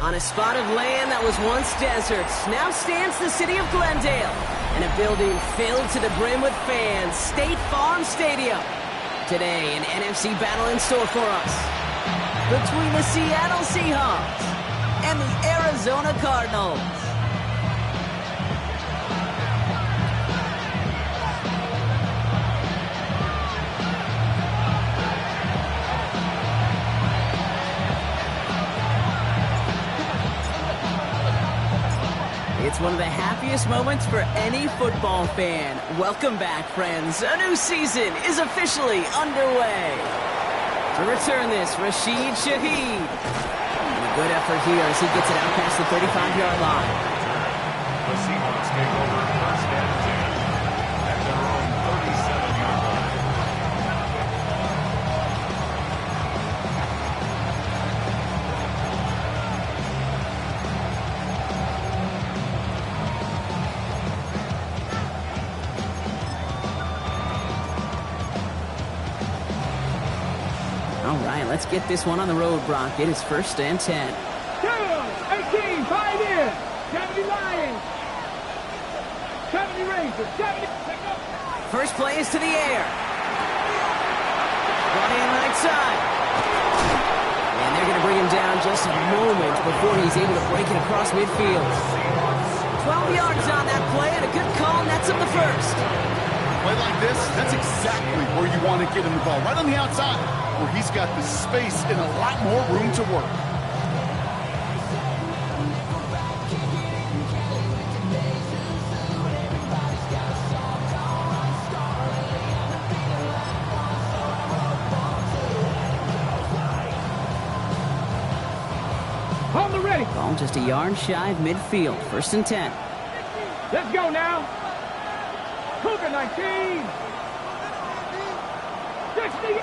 On a spot of land that was once desert, now stands the city of Glendale, and a building filled to the brim with fans, State Farm Stadium. Today, an NFC battle in store for us between the Seattle Seahawks and the Arizona Cardinals. It's one of the happiest moments for any football fan. Welcome back, friends. A new season is officially underway. To return this, Rashid Shaheed. And a good effort here as he gets it out past the 35-yard line. The Seahawks take over first and 10 at their own 37-yard line. All right, let's get this one on the road, Brock. It is first and 10. 18, Pioneers, 70 Lions, 70 Rangers, 70. First play is to the air. Brought in right side. And they're going to bring him down just a moment before he's able to break it across midfield. 12 yards on that play, and a good call nets up the first. Play like this, that's exactly where you want to get him the ball, right on the outside, where he's got the space and a lot more room to work. Hold the ready. Ball just a yard shy of midfield. First and 10. Let's go now. Cougar 19. 60.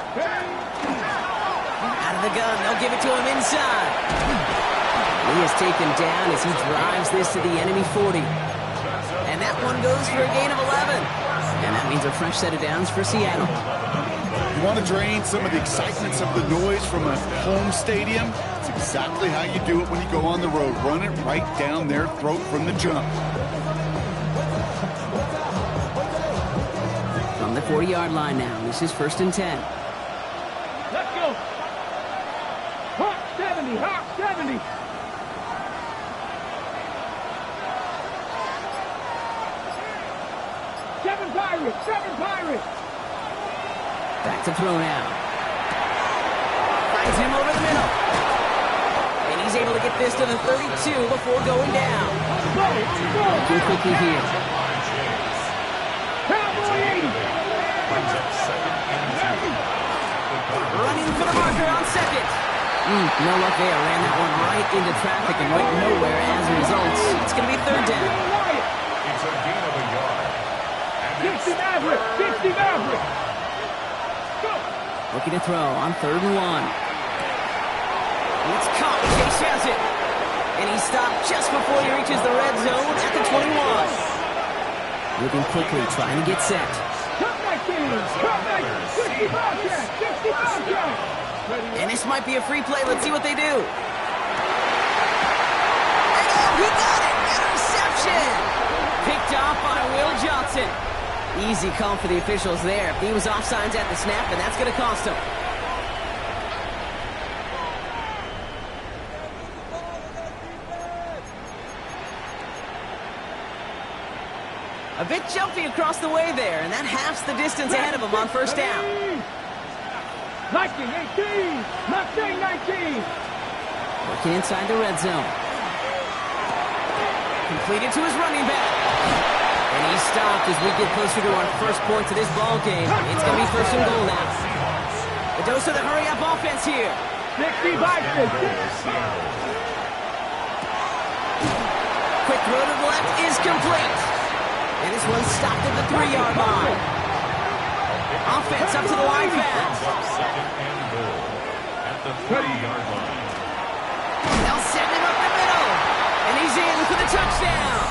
Out of the gun, they'll give it to him inside. He is taken down as he drives this to the enemy 40. And that one goes for a gain of 11. And that means a fresh set of downs for Seattle. You want to drain some of the excitement, some of the noise from a home stadium? It's exactly how you do it when you go on the road. Run it right down their throat from the jump. From the 40-yard line now, this is first and 10. Let's go. Hawk 70, Hawk 70. Seven Pirates. Back to throw now. Finds him over the middle. And he's able to get this to the 32 before going down. Working quickly here. Cowboy 80. Running for the marker on second. No luck there. Ran that one right into traffic and went nowhere as a result. It's going to be third down. It's a gain of a yard. 60 Maverick. Go. Looking to throw on third and 1. It's caught. Chase has it. And he stopped just before he reaches the red zone at the 21. Moving quickly, trying to get set. Cut back, 60 Bobcat. And this might be a free play. Let's see what they do. And oh, he got it! Interception! Picked off by Will Johnson. Easy call for the officials there. He was offsides at the snap, and that's going to cost him. A bit jumpy across the way there, and that halves the distance ahead of him on first down. 19, 19. Working inside the red zone. Completed to his running back. And he stopped as we get closer to our first point to this ball game. It's going to be first and goal now. A dose of the hurry-up offense here. 60 Vikings. Quick throw to the left is complete. And this one's stopped at the 3-yard line. Offense up to the line fast. Second and goal at the 3-yard line. They'll send him up the middle. And he's in for the touchdown.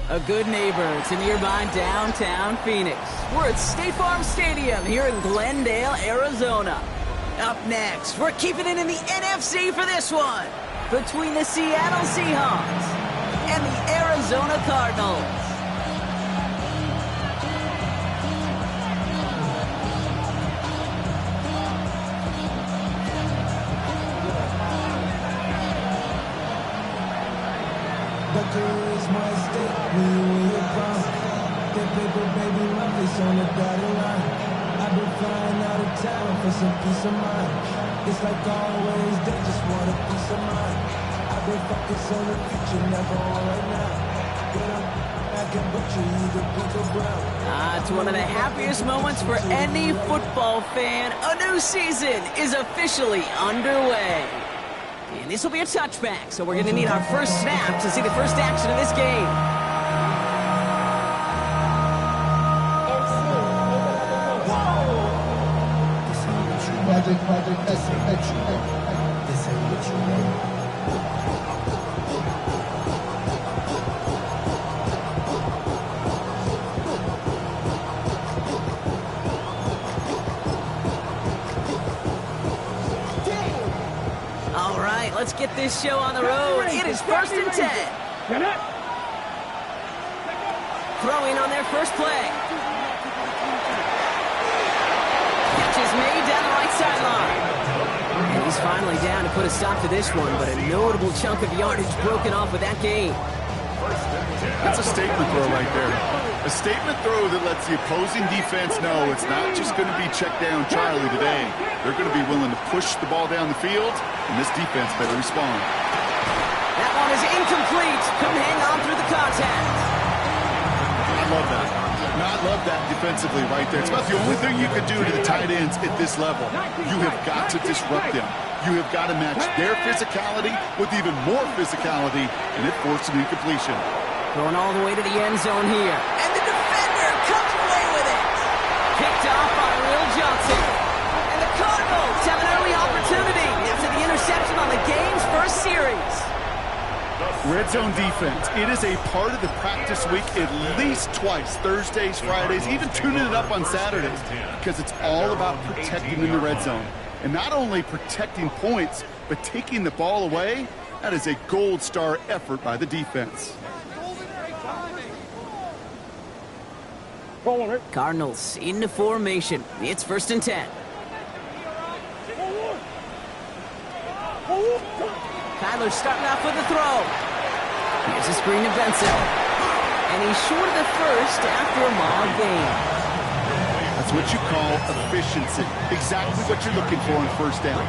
A good neighbor to nearby downtown Phoenix. We're at State Farm Stadium here in Glendale, Arizona. Up next, we're keeping it in the NFC for this one. Between the Seattle Seahawks and the Arizona Cardinals. Is my state, me and your crown. That paper, baby, my face on the dotted line. I've been flying out of town for some peace of mind. It's like always, they just want a piece of mind. I've been focused on the future, never on right now. But I can butcher you the pink or brown. It's one of the happiest moments for any football fan. A new season is officially underway. And this will be a touchback, so we're going to need our first snap to see the first action of this game. All right, let's get this show on the road. It is 1st and 10. Throwing on their first play. Catch is made down the right sideline. And he's finally down to put a stop to this one, but a notable chunk of yardage broken off with that gain. That's a statement throw right there. A statement throw that lets the opposing defense know it's not just going to be check down Charlie today. They're going to be willing to push the ball down the field, and this defense better respond. That one is incomplete. Couldn't hang on through the contact. I love that. I love that defensively right there. It's about the only thing you could do to the tight ends at this level. You have got to disrupt them. You have got to match their physicality with even more physicality, and it forced an incompletion. Going all the way to the end zone here. And the defender comes away with it. Picked off by Will Johnson. And the Cardinals have an early opportunity after the interception on the game's first series. Red zone defense. It is a part of the practice week at least twice. Thursdays, Fridays, even tuning it up on Saturdays. Because it's all about protecting in the red zone. And not only protecting points, but taking the ball away. That is a gold star effort by the defense. Cardinals into formation. It's 1st and 10. Kyler starting off with the throw. Here's a screen to Benson. And he's short of the first after a mild gain. That's what you call efficiency. Exactly what you're looking for on first down.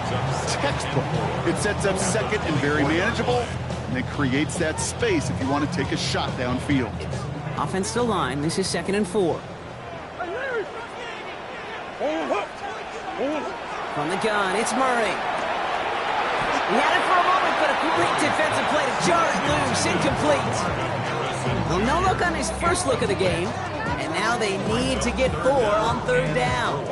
Textbook. It sets up second and very manageable, and it creates that space if you want to take a shot downfield. Offensive line, this is 2nd and 4. From the gun, it's Murray. He had it for a moment, but a great defensive play to jar it loose, incomplete. Well, no look on his first look of the game, and now they need to get 4 on 3rd down.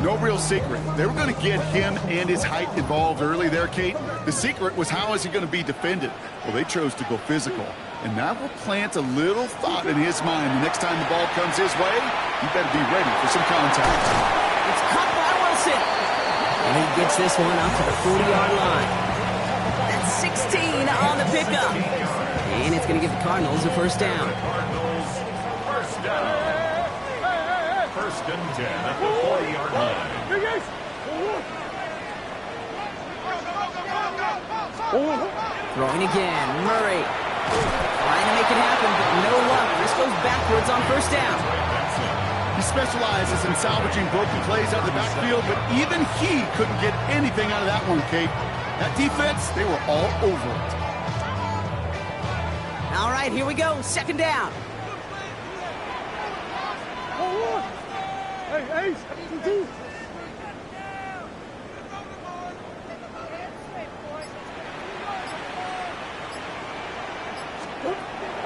No real secret. They were going to get him and his height involved early there, Kate. The secret was how is he going to be defended? Well, they chose to go physical. And that will plant a little thought in his mind. The next time the ball comes his way, he better be ready for some contact. It's caught by Wilson. And he gets this one up to the 40-yard line. That's 16 on the pickup. And it's going to give the Cardinals a first down. First down. 1st and 10 at the 40-yard line. Throwing again, Murray. Trying to make it happen, but no luck. This goes backwards on first down. He specializes in salvaging broken plays out of the backfield, but even he couldn't get anything out of that one, Kate. That defense, they were all over it. All right, here we go. Second down. Hey, Ace.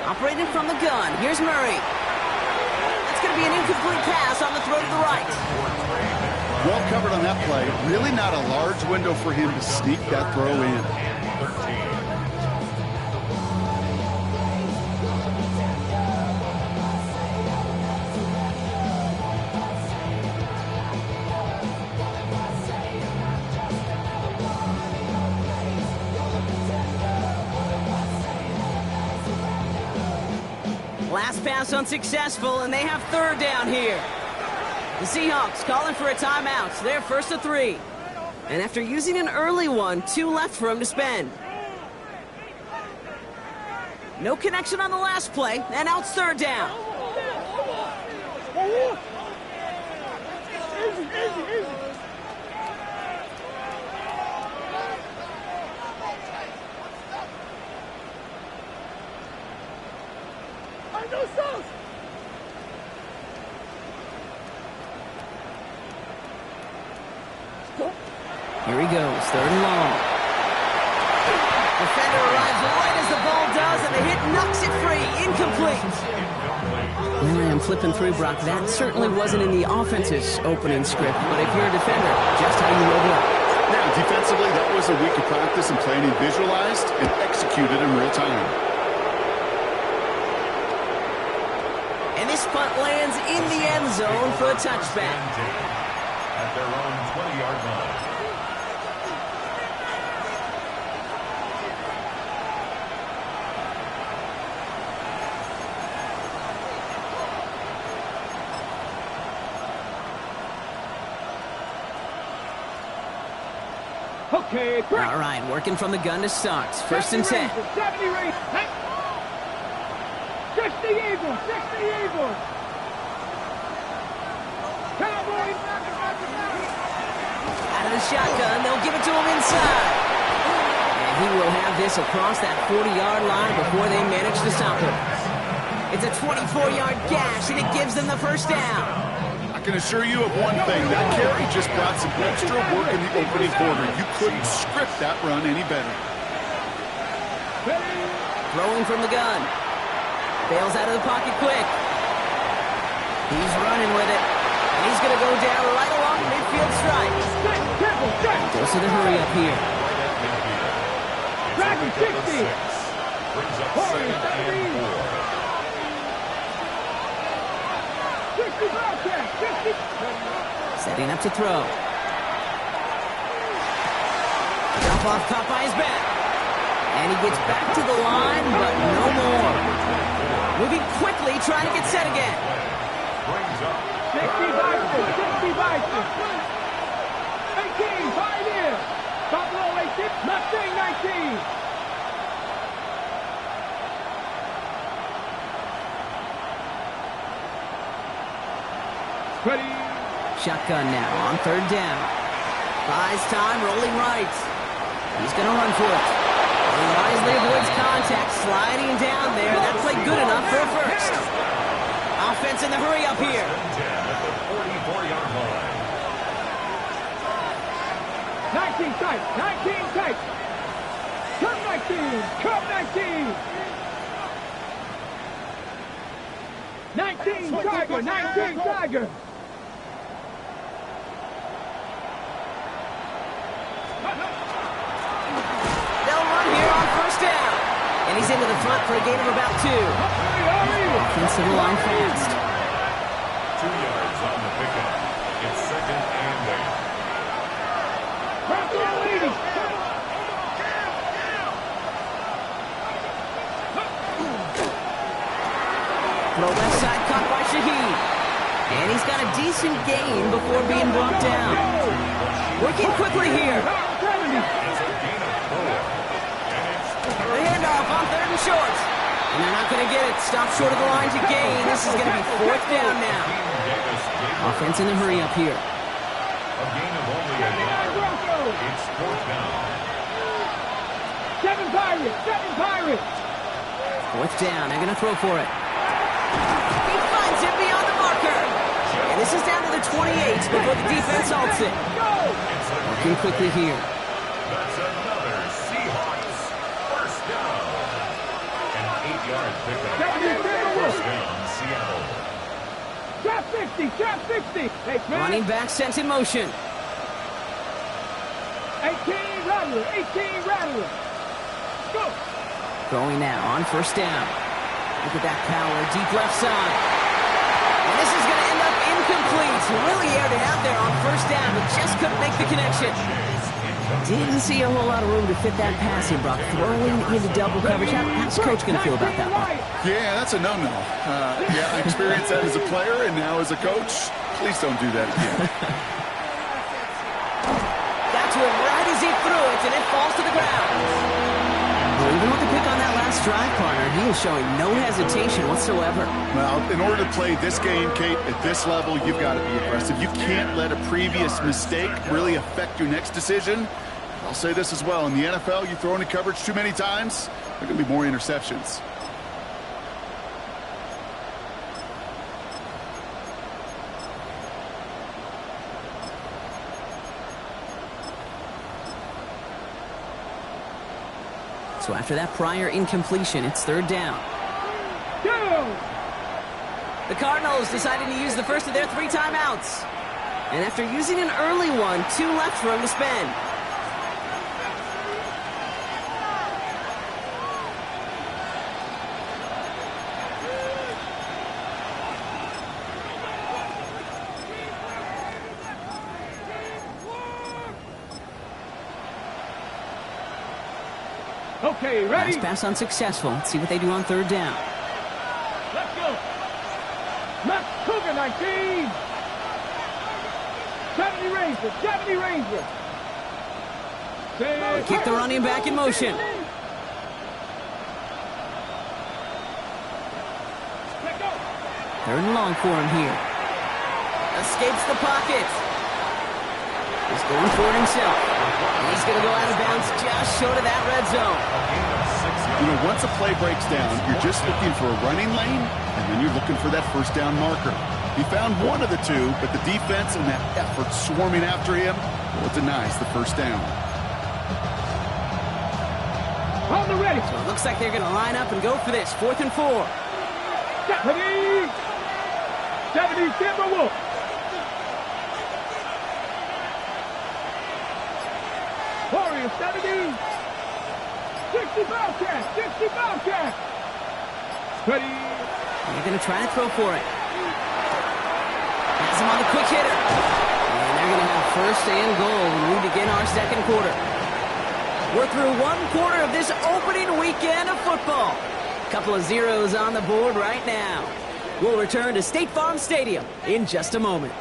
Operating from the gun. Here's Murray. That's going to be an incomplete pass on the throw to the right. Well covered on that play. Really not a large window for him to sneak that throw in. Last pass unsuccessful, and they have third down here. The Seahawks calling for a timeout. They're first to 3. And after using an early one, 2 left for him to spend. No connection on the last play, and out third down. Easy. Here he goes, third and long. Defender arrives right as the ball does, and the hit knocks it free. Incomplete. When I am flipping through, Brock, that certainly wasn't in the offense's opening script, but if you're a defender, just how you roll it up. Now, defensively, that was a week of practice and planning visualized and executed in real time. And this punt lands in the end zone for a touchback. At their own 20-yard line. Okay, break. All right, working from the gun to start. First and 10. 70 range. 60 Eagles. Cowboys. Out of the shotgun, they'll give it to him inside. And he will have this across that 40-yard line before they manage to stop him. It's a 24-yard gash, and it gives them the first down. I can assure you of one thing. That carry just brought some extra work in the opening quarter. You couldn't script that run any better. Throwing from the gun. Bails out of the pocket quick. He's running with it. And he's going to go down right along the midfield stripe. Goes to the hurry up here. Dragon 60. Brings up second and 4. 60 Bobcat. 60. Setting up to throw. Drop off caught by his back. And he gets back to the line, but no more. Moving quickly, trying to get set again. Brings up 60 Bison. 18, 5 in. Buffalo 18, Mustang 19. Ready. Shotgun now on third down. Buys time, rolling right. He's going to run for it. He wisely avoids contact, sliding down there. That played good enough for a first. Offense in the hurry up here. 10 at the 44-yard line. 19 tight. Come 19. 19 Tiger. They'll run here on first down. And he's into the front for a gain of about 2. Offensive line fast. 2 yards on the pickup. It's second and 8. Throw left side caught by Shaheed. And he's got a decent gain before being brought down. Working quickly here. The handoff on third and short. And they're not going to get it. Stop short of the line to gain. This is going to be fourth down now. Offense in the hurry up here. A gain of only a yard. It's fourth down. Seven Pirates. Fourth down. They're going to throw for it. He finds it beyond the marker. And this is down to the 28 before the defense halts it. Working quickly here. That's another Seahawks first down. An 8-yard pickup. First down, Seattle. Trap 60, trap 60. Hey, man. Running back sent in motion. 18 Rattler, 18 Rattler. Go. Throwing now on first down. Look at that power, deep left side. And this is going to end up incomplete. Really aired it out there on first down, but just couldn't make the connection. Didn't see a whole lot of room to fit that pass here, Brock. Throwing into double coverage. How's Coach going to feel about that one? Yeah, that's a no-no. Yeah, I experienced that as a player and now as a coach. Please don't do that again. Got to him right as he threw it, and it falls to the ground. Well, even with the pick on that last drive, partner, he is showing no hesitation whatsoever. Well, in order to play this game, Kate, at this level, you've got to be aggressive. You can't let a previous mistake really affect your next decision. I'll say this as well. In the NFL, you throw into coverage too many times, there are going to be more interceptions. So after that prior incompletion, it's third down. The Cardinals decided to use the first of their 3 timeouts. And after using an early one, 2 left for him to spend. Okay, ready? Last pass unsuccessful. Let's see what they do on third down. Let's go. Max Cougar 19. 70 Ranger, 70 Ranger. Kick the running back in motion. Let go. Third and long for him here. Escapes the pocket. He's going for it himself. And he's going to go out of bounds just short of that red zone. You know, once a play breaks down, you're just looking for a running lane, and then you're looking for that first down marker. He found one of the two, but the defense and that effort swarming after him, well, it denies the first down. On the ready. So it looks like they're going to line up and go for this. 4th and 4. 70. 70 Timberwolves. Warriors 70. 60 Bobcats. 60 Bobcats. Ready. They're going to try to throw for it. Has him on the quick hitter. And they're going to have first and goal when we begin our second quarter. We're through 1 quarter of this opening weekend of football. Couple of zeros on the board right now. We'll return to State Farm Stadium in just a moment.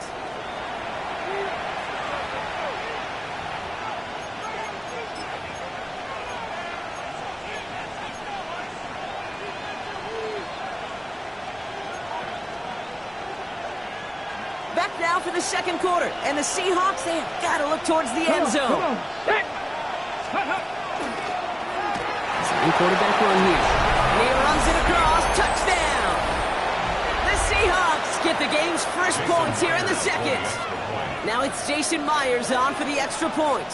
Back now for the second quarter, and the Seahawks, they have got to look towards the end zone. Come on. Hey. Second quarterback run here. And he runs it across. Touchdown! The Seahawks get the game's first points here in the second. Now it's Jason Myers on for the extra point.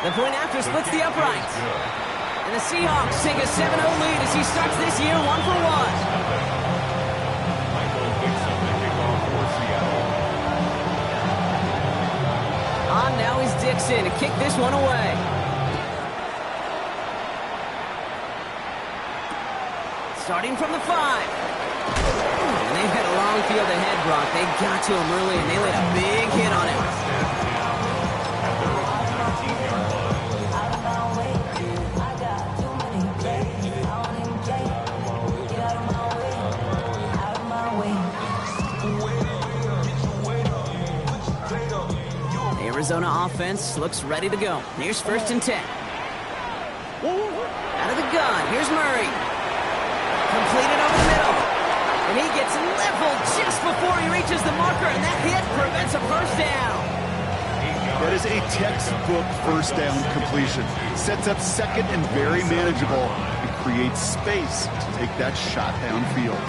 The point after splits the upright. And the Seahawks take a 7-0 lead as he starts this year 1-for-1. Now is Dixon to kick this one away. Starting from the 5. And they've got a long field ahead, Brock. They got to him early, and they laid a big hit on him. Arizona offense looks ready to go. Here's 1st and 10. Out of the gun, here's Murray. Completed over the middle. And he gets leveled just before he reaches the marker, and that hit prevents a first down. That is a textbook first down completion. Sets up second and very manageable and creates space to take that shot downfield.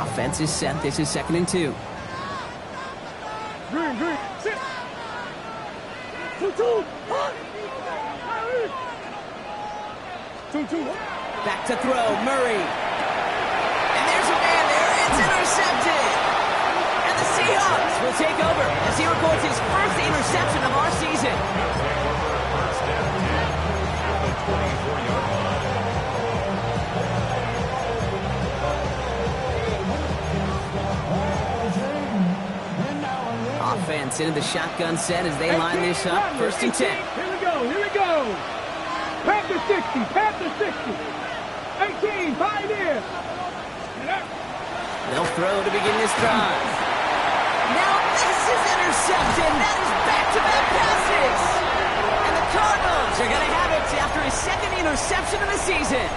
Offense is set. This is 2nd and 2. Green, sit. 2-2, hot. 2-2. Back to throw, Murray. And there's a man there. It's intercepted. And the Seahawks will take over as he records his first interception of our season. First down 10 at the 24-yard line. Offense into the shotgun set as they line this up. 1st and 10. Here we go. Panther 60. 18, pioneer. They'll throw to begin this drive. Now this is intercepted. That is back-to-back passes. And the Cardinals are going to have it after his 2nd interception of the season.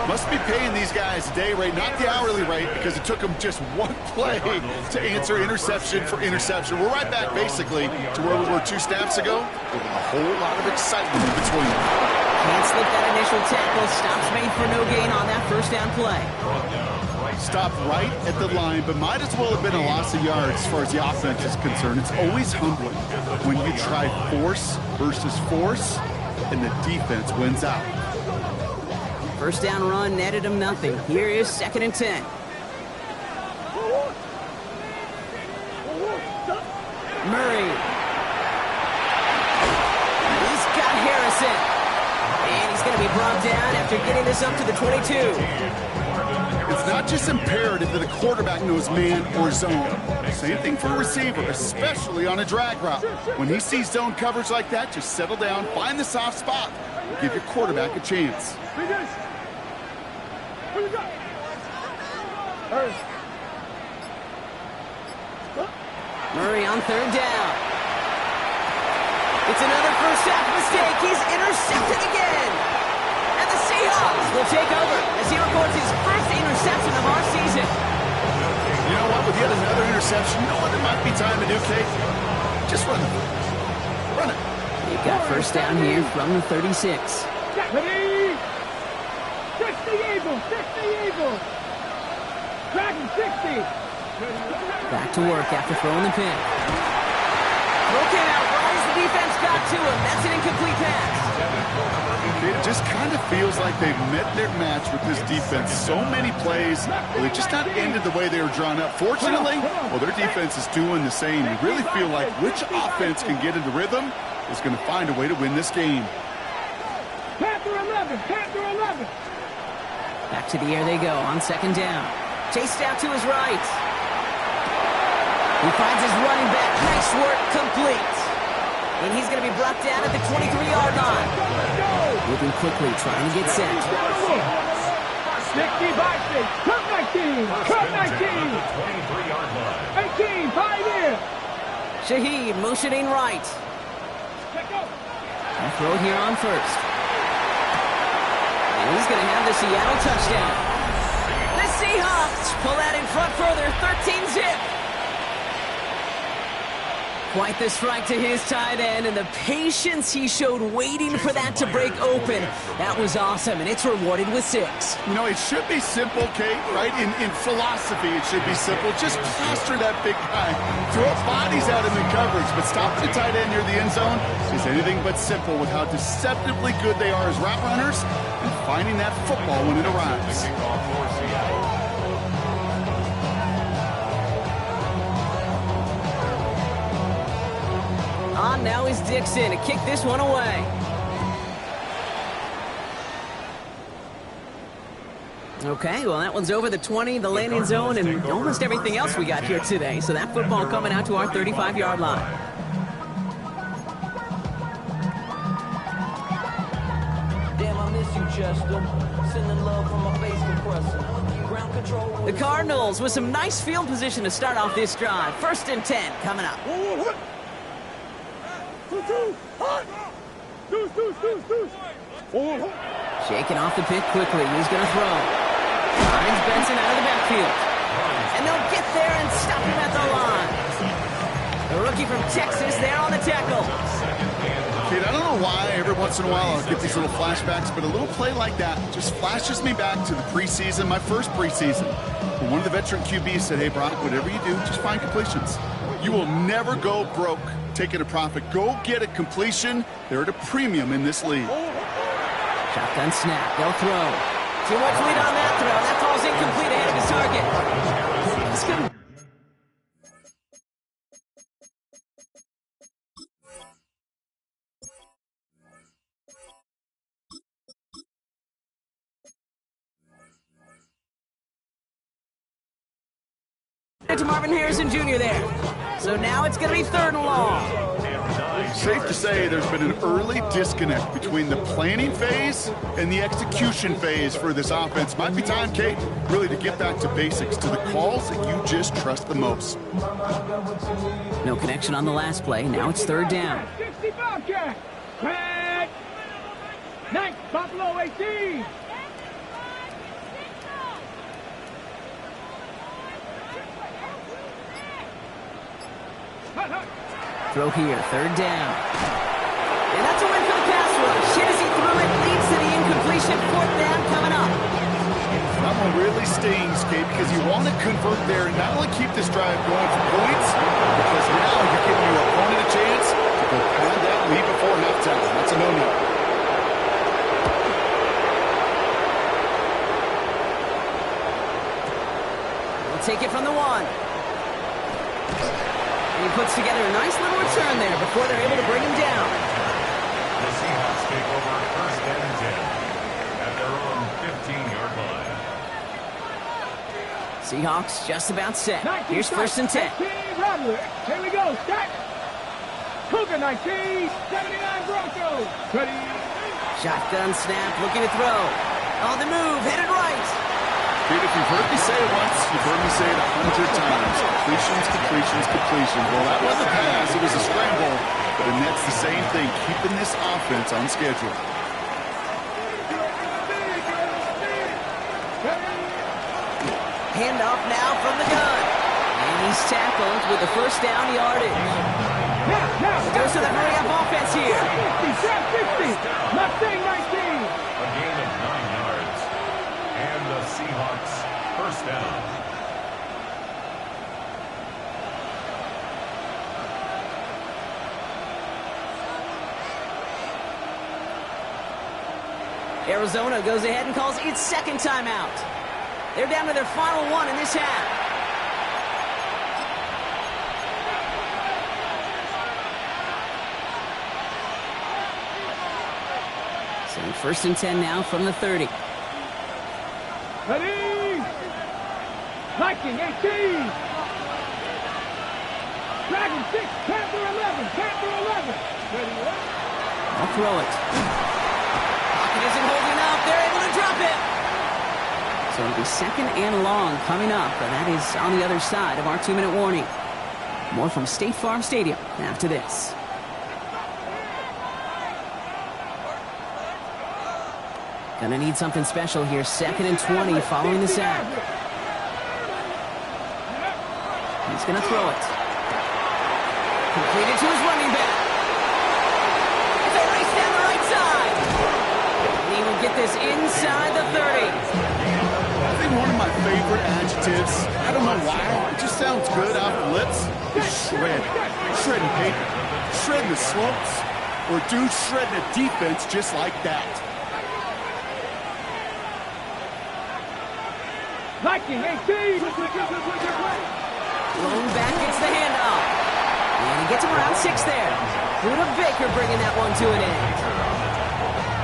Must be paying these guys day rate, not the hourly rate, because it took them just one play to answer interception for interception. We're right back, basically, to where we were 2 snaps ago, with a whole lot of excitement in between them. Can't slip that initial tackle. Stops made for no gain on that first down play. Stopped right at the line, but might as well have been a loss of yards as far as the offense is concerned. It's always humbling when you try force versus force, and the defense wins out. First down run netted him nothing. Here is 2nd and 10. Murray. He's got Harrison. And he's going to be brought down after getting this up to the 22. It's not just imperative that a quarterback knows man or zone. Same thing for a receiver, especially on a drag route. When he sees zone coverage like that, just settle down, find the soft spot, and give your quarterback a chance. Murray on 3rd down. It's another first half mistake. He's intercepted again. And the Seahawks will take over as he records his first interception of our season. You know what? With yet another interception, you know what it might be time to do, Kate? Just run it. Run it. You've got first down here from the 36. Ready? 60 Eagles. Dragon 60. Back to work after throwing the pick. Broken out right as the defense got to him. That's an incomplete pass. It just kind of feels like they've met their match with this defense. So many plays, they just not ended the way they were drawn up. Fortunately, well, their defense is doing the same. You really feel like which offense can get into rhythm is going to find a way to win this game. Panther 11. Back to the air they go on 2nd down. Chased out to his right. He finds his running back. Nice work, complete. And he's going to be brought down at the 23-yard line. Moving quickly, trying to get set. 60 by 6. Cut 19. 18, pioneer. Shaheed motioning right. And throw here on 1st. And he's going to have the Seattle touchdown. The Seahawks pull out in front further, 13-zip. Quite the strike to his tight end, and the patience he showed waiting for that to break open. That was awesome, and it's rewarded with 6. You know, it should be simple, Kate, right? In philosophy, it should be simple. Just plaster that big guy. Throw bodies at him in coverage, but stopping the tight end near the end zone is anything but simple with how deceptively good they are as route runners and finding that football when it arrives. On now is Dixon to kick this one away. Okay, well, that one's over the 20, the landing zone, and almost everything else we got here today. So that football coming out to our 35-yard line. Damn, I miss you, Chester. Sending love from my face compressor. Ground control. The Cardinals with some nice field position to start off this drive. 1st and 10 coming up. Shaking off the pick quickly. He's going to throw. Finds Benson out of the backfield. And they'll get there and stop him at the line. The rookie from Texas there on the tackle. Kid, I don't know why every once in a while I'll get these little flashbacks, but a little play like that just flashes me back to the preseason, my first preseason. When one of the veteran QBs said, hey, Brock, whatever you do, just find completions. You will never go broke taking a profit. Go get a completion. They're at a premium in this league. Shotgun snap. They'll throw. Too much lead on that throw. That falls incomplete ahead of his target. It's good. To Marvin Harrison Jr. there. So now it's going to be 3rd and long. Safe to say there's been an early disconnect between the planning phase and the execution phase for this offense. Might be time, Kate, really to get back to basics, to the calls that you just trust the most. No connection on the last play. Now it's 3rd down. 60 Bobcat. Red. 9, Buffalo 18. Throw here, 3rd down. And that's a win for the pass rush. Hit as he threw it, leads to the incompletion. 4th down coming up. That one really stings, Kate, because you want to convert there and not only keep this drive going for points, because now you're giving your opponent a chance to go pound that lead before halftime. That's a no-no. They'll take it from the 1. He puts together a nice little return there before they're able to bring him down. The Seahawks take over 1st and 10 at their own 15-yard line. Seahawks just about set. Here's 1st and 10. Rattler. Here we go. Start. Cougar 19. 79 Broncos. Ready. Shotgun snap, looking to throw. On the move, headed right. Dude, if you've heard me say it once, you've heard me say it 100 times. Completions, completions, completions. Well, that wasn't a pass. It was a scramble. But that's the same thing, keeping this offense on schedule. Handoff now from the gun. And he's tackled with the 1st down yardage. Goes to the hurry-up offense here. 60. Mustang 19. A gain of 9 yards. And the Seahawks 1st down. Arizona goes ahead and calls its 2nd timeout. They're down to their final 1 in this half. So 1st and 10 now from the 30. Ready. Viking 18. Dragon 6. Panther 11. Panther 11. Ready. I'll throw it. Pocket isn't holding up. They're able to drop it. So it'll be 2nd and long coming up, and that is on the other side of our 2-minute warning. More from State Farm Stadium after this. Gonna need something special here. 2nd and 20 following the sack. He's gonna throw it. Completed to his running back. It's a race down the right side. And he will get this inside the 30. I think one of my favorite adjectives, I don't know why, it just sounds good off the lips, is shred. Shredding paper. Shredding the slopes. Or dude shredding a defense just like that. Viking 18. Lone back gets the handoff. And he gets him around 6 there. Buda Baker bringing that one to an end.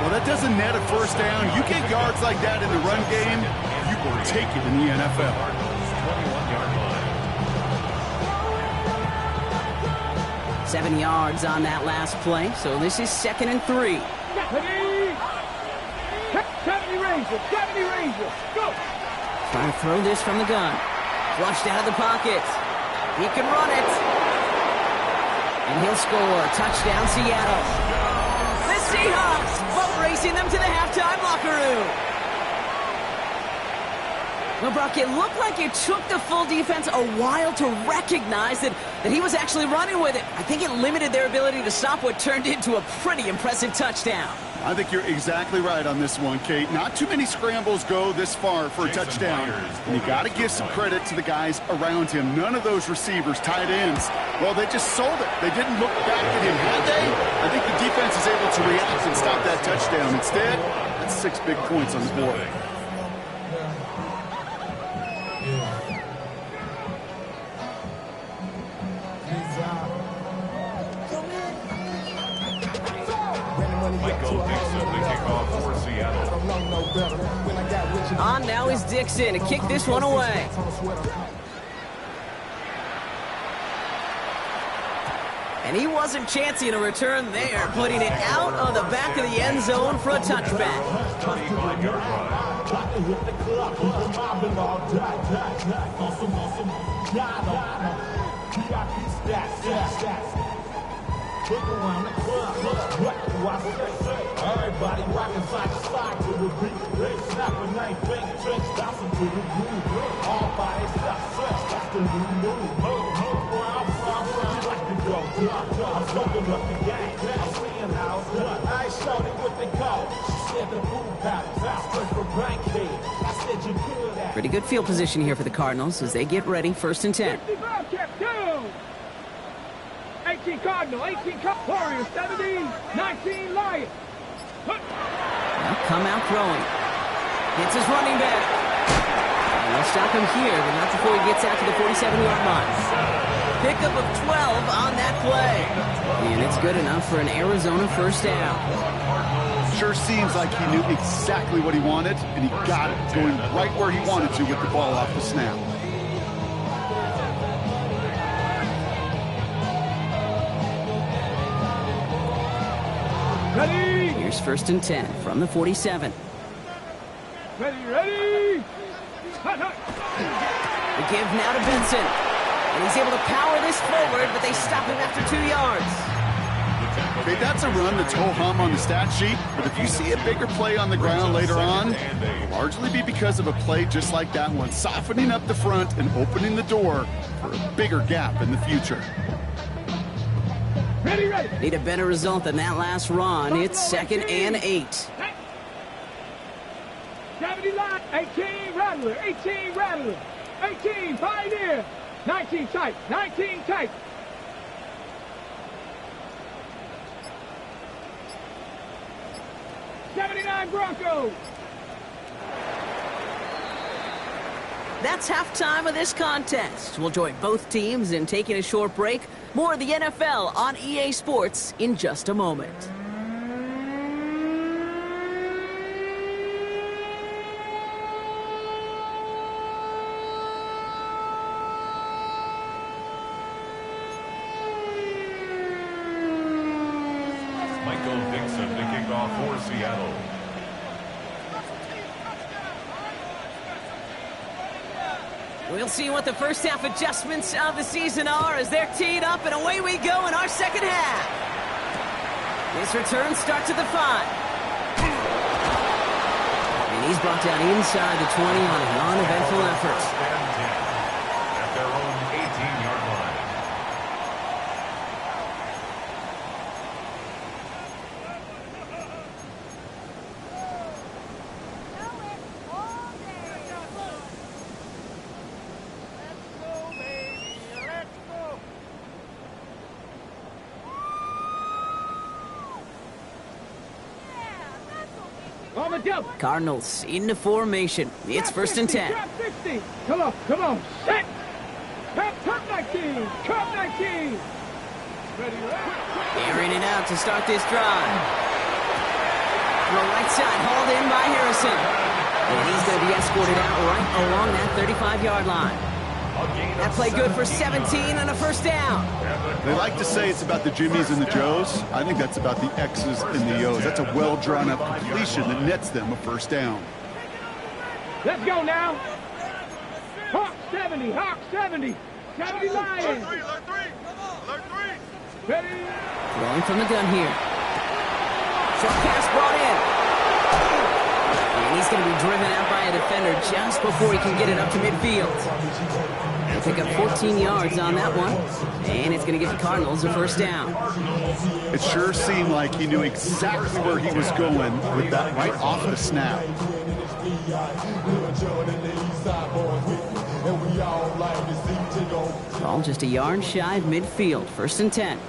Well, that doesn't net a 1st down. You get yards like that in the run game, you will take it in the NFL. 21-yard line. 7 yards on that last play. So this is 2nd and 3. Ready. 70 Rangers. 70 Rangers. Go. Trying to throw this from the gun. Flushed out of the pocket. He can run it. And he'll score. Touchdown, Seattle. The Seahawks boat racing them to the halftime locker room. Well, Brock, it looked like it took the full defense a while to recognize that he was actually running with it. I think it limited their ability to stop what turned into a pretty impressive touchdown. I think you're exactly right on this one, Kate. Not too many scrambles go this far for a touchdown. And you got to give some credit to the guys around him. None of those receivers, tight ends, well, they just sold it. They didn't look back at him, had they? I think the defense is able to react and stop that touchdown. Instead, that's 6 big points on the board. Michael Dixon, the kickoff for Seattle. On now is Dixon to kick this one away. And he wasn't chancing a return there, putting it out of the back of the end zone for a touchback. 35-yard run. Look around the club, what do I say? Everybody rockin' side to side to the beat. They snap a knife, bang, trench, bouncing to the groove. All by itself, that's the new move. Round, like to go. I'm smoking up the gang, I'm seeing how it's done. I ain't showing what they call. She said the food palace, I stood for bank kid. I said you good at. Pretty good field position here for the Cardinals as they get ready, 1st and 10. 18 Cardinal, 18 Warriors, 17, 19 Lions. Now come out throwing. Hits his running back. And they'll stop him here, but not before he gets out to the 47-yard line. Pickup of 12 on that play. And it's good enough for an Arizona 1st down. Sure seems like he knew exactly what he wanted, and he got it, going right where he wanted to with the ball off the snap. Ready? Here's 1st and 10 from the 47. Ready? Hut. The give now to Benson. And he's able to power this forward, but they stop him after 2 yards. Okay, that's a run that's ho-hum on the stat sheet, but if you see a bigger play on the ground later on, it'll largely be because of a play just like that one, softening up the front and opening the door for a bigger gap in the future. Ready. Need a better result than that last run. It's 2nd and 8. 70 line, 18 Rattler, 18 Rattler, 18 Pioneer, 19 tight, 19 tight. 79 Broncos. That's halftime of this contest. We'll join both teams in taking a short break. More of the NFL on EA Sports in just a moment. Michael Dixon, the kickoff for Seattle. We'll see what the first half adjustments of the season are as they're teed up, and away we go in our second half. This return starts at the 5. And he's brought down inside the 20 on a non-eventful effort. At their own 18-yard line. On the double. Cardinals into formation. It's 1st and 10. Trap 60. Come on. Set. Trap 19. Trap 19. Ready. Airing it out to start this drive. From the right side, hauled in by Harrison. And he's going to be escorted out right along that 35-yard line. That play good for 17 and a 1st down. They like to say it's about the Jimmies and the Joes. I think that's about the X's and the O's. That's a well-drawn-up completion that nets them a 1st down. Let's go now. Hawk 70. 70 Lions. Ready. Throwing from the gun here. Short pass brought in. And he's going to be driven out by a defender just before he can get it up to midfield. They'll pick up 14 yards on that one, and it's going to give the Cardinals a first down. It sure seemed like he knew exactly where he was going with that right off the snap. Ball just a yard shy of midfield. First and 10.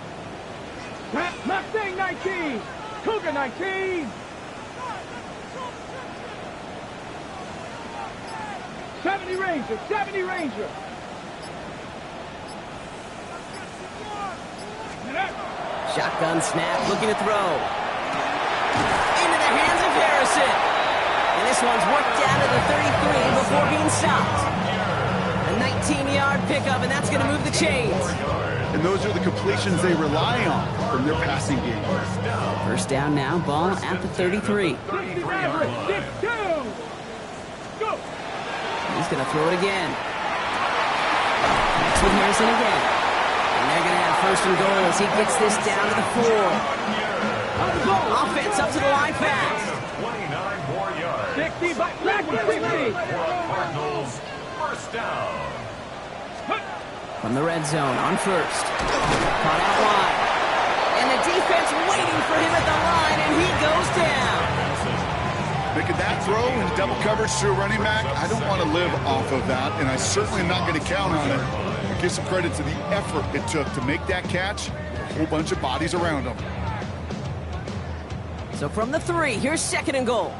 Mustang 19. Cougar 19. 70 Ranger. 70 Ranger. Shotgun snap, looking to throw. Into the hands of Harrison. And this one's worked down to the 33 before being stopped. A 19-yard pickup, and that's going to move the chains. And those are the completions they rely on from their passing game. First down now, ball at the 33. He's going to throw it again. Next with Harrison again. And they're going to have first and goal as he gets this down to the 4. Offense up to the line fast. 29 more yards. 60 back to 60. Cardinals, first down. From the red zone on first. Caught out wide. And the defense waiting for him at the line, and he goes down. Making that throw in double coverage to a running back, I don't want to live off of that, and I certainly am not going to count on it. I give some credit to the effort it took to make that catch, a whole bunch of bodies around him. So from the 3, here's second and goal.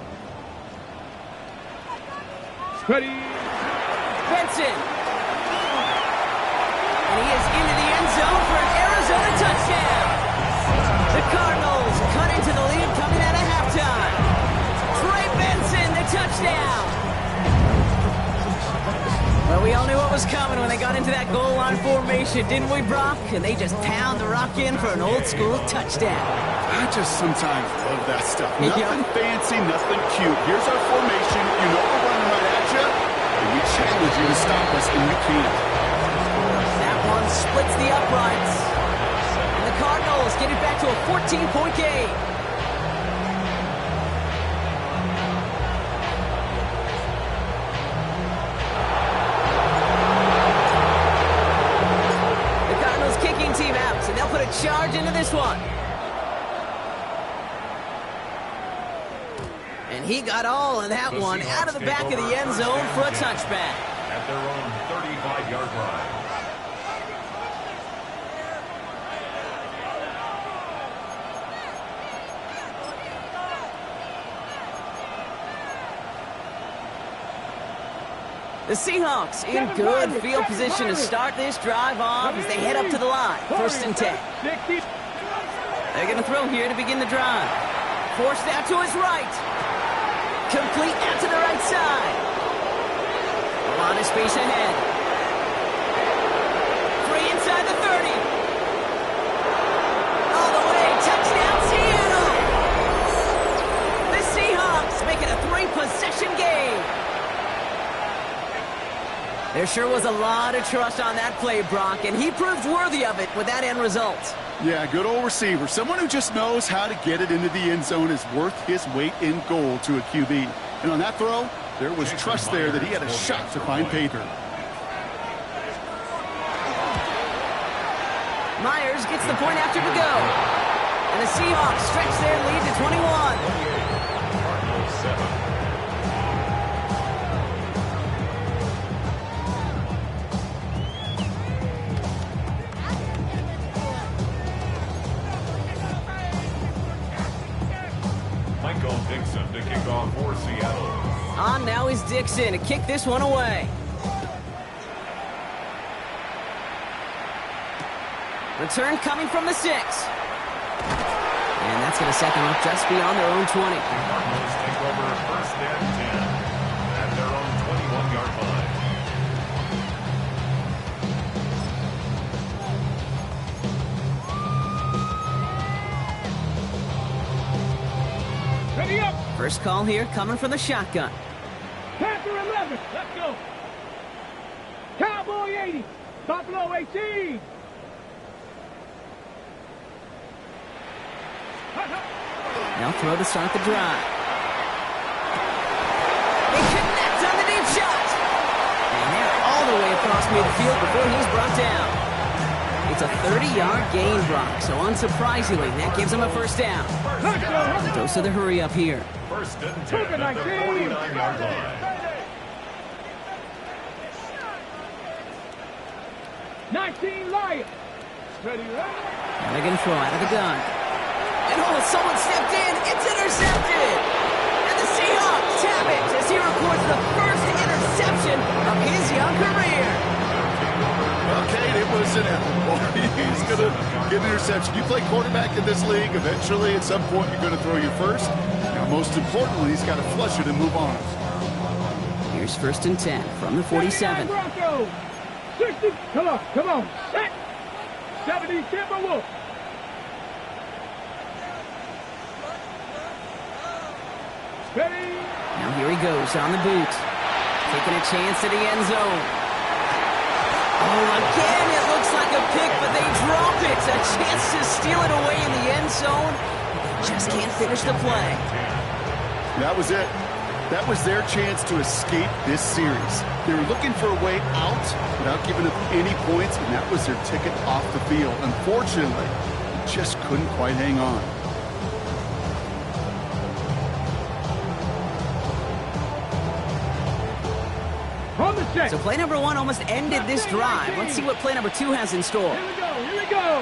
Ready. Benson. And he is into the end zone for an Arizona touchdown. The Cardinals cut into the lead coming out of halftime. Trey Benson, the touchdown. Well, we all knew what was coming when they got into that goal line formation, didn't we, Brock? And they just pound the rock in for an old school touchdown. I just sometimes love that stuff. Nothing fancy, nothing cute. Here's our formation. You know we're running right at you, and we challenge you to stop us, and you can't. That one splits the uprights. And the Cardinals get it back to a 14-point game. The Cardinals kicking team out, and they'll put a charge into this one. And he got all of that one out of the back of the end zone for a touchback. At their own 35-yard line. The Seahawks in good field position to start this drive off as they head up to the line. First and 10. They're going to throw here to begin the drive. Forced out to his right. Complete out to the right side. A lot of space ahead. Free inside the 30. All the way. Touchdown, Seattle. The Seahawks make it a 3-possession game. There sure was a lot of trust on that play, Brock, and he proved worthy of it with that end result. Yeah, good old receiver. Someone who just knows how to get it into the end zone is worth his weight in gold to a QB. And on that throw, there was trust there that he had a shot to find pay dirt. Myers gets the point after to go. And the Seahawks stretch their lead to 21. Cardinals 7. Michael Dixon to kick off for Seattle. On now is Dixon to kick this one away. Return coming from the 6. And that's going to set them up just beyond their own 20. Cardinals take over first and 10 at their own 21-yard line. Ready up. First call here coming from the shotgun. Panther 11. Let's go. Cowboy 80. Buffalo 18. They'll throw to start the drive. across midfield before he's brought down. It's a 30-yard gain, Brock, so unsurprisingly, that gives him a first down. Dose of the hurry up here. First and 10 at the 49-yard line. 19 Lions. Ready, ready. Now they're going to throw out of the gun. And someone stepped in. It's intercepted. And the Seahawks have it as he records the first interception of his young career. Okay, it was inevitable. He's going to get an interception. You play quarterback in this league, eventually at some point you're going to throw your first. Now, most importantly, he's got to flush it and move on. Here's first and 10 from the 47. Broncos. 60. Come on. Set. 70 Timberwolves. Ready. Now here he goes on the boot. Taking a chance at the end zone. Oh, again, it looks like a pick, but they drop it. A chance to steal it away in the end zone. Just can't finish the play. That was it. That was their chance to escape this series. They were looking for a way out without giving up any points, and that was their ticket off the field. Unfortunately, they just couldn't quite hang on. On the check. So play number 1 almost ended this drive. Let's see what play number 2 has in store. Here we go.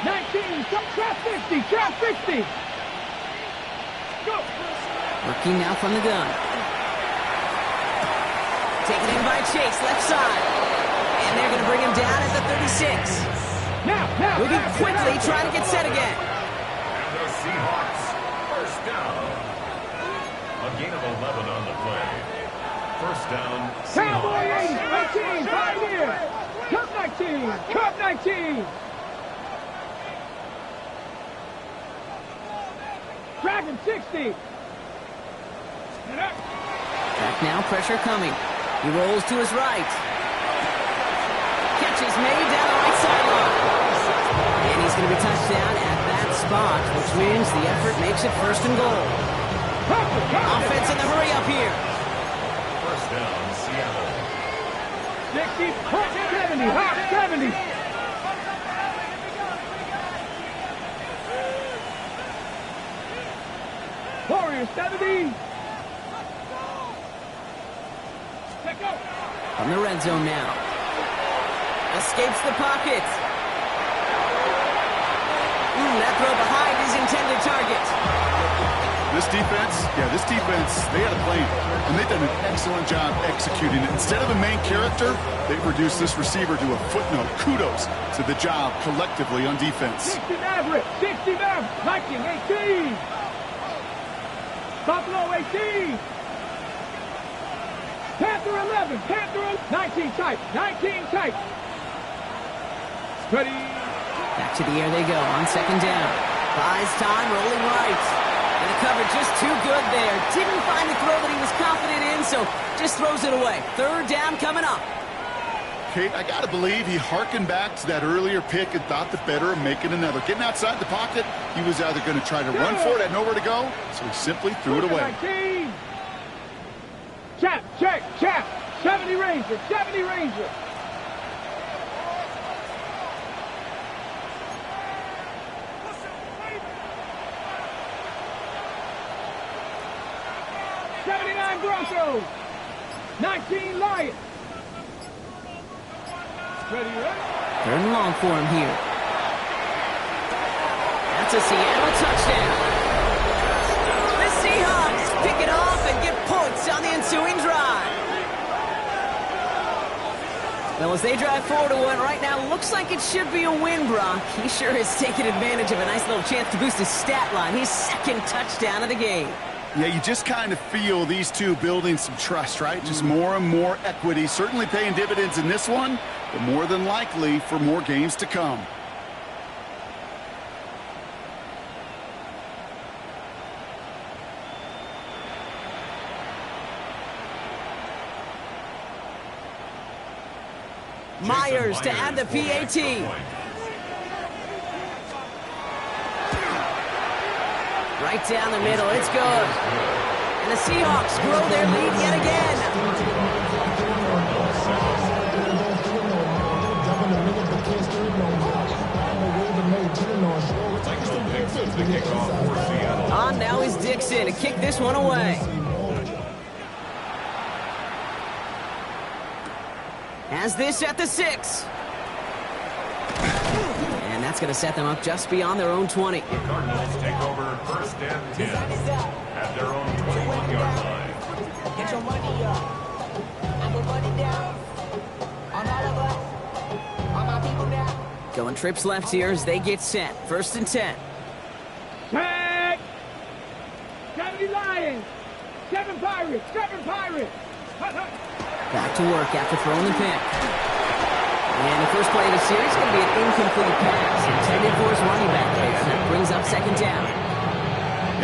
19, trap 50, trap 50. Go. Working now from the gun. Taken in by Chase, left side. And they're going to bring him down at the 36. Now. Moving quickly, trying to get set again. And the Seahawks, first down. A gain of 11 on the play. First down, Cowboy Seahawks. 80, 19, Pioneer. Cup 19. Dragon 60. Back now, pressure coming. He rolls to his right. Catch is made down the right sideline. And he's going to be touched down at that spot, which means the effort makes it first and goal. Offense in the hurry up here. First down, Seattle. 60, hot 70, hot 70. Warriors 70. From the red zone now. Escapes the pocket. That throw behind his intended target. This defense, they had a plan, and they've done an excellent job executing it. Instead of a main character, they've reduced this receiver to a footnote. Kudos to the job collectively on defense. 60 Maverick, 19, 18. Buffalo 18. Panther 11, Panther 19 tight. Ready. Back to the air they go on second down. Buys time, rolling right. And the cover just too good there. Didn't find the throw that he was confident in, so just throws it away. Third down coming up. Kate, I got to believe he hearkened back to that earlier pick and thought the better of making another. Getting outside the pocket, he was either going to try to run for it, had nowhere to go, so he simply threw it away. 19. Chap. 70 Ranger. 79 Broncos. 19 Lions. Ready? Third and long for him here. That's a Seattle touchdown. The Seahawks pick it off and get points on the ensuing drive. Well, as they drive forward to one right now, looks like it should be a win, Brock. He sure has taken advantage of a nice little chance to boost his stat line. His second touchdown of the game. Yeah, you just kind of feel these two building some trust, right? Just more and more equity. Certainly paying dividends in this one, but more than likely for more games to come. Myers to add the PAT. Right down the middle, it's good. And the Seahawks grow their lead yet again. The kickoff for Seattle. On now is Dixon to kick this one away. Has this at the 6. And that's going to set them up just beyond their own 20. The Cardinals take over first and 10 at their own 21-yard line. Get your money up. I put money down. On all of us. On my people now. Going trips left here as they get set. First and 10. Tag! 70 Lions! 7 Pirates! 7 Pirates! Hut, hut. Back to work after throwing the pick. And the first play of the series is going to be an incomplete pass intended for his running back there. That brings up second down.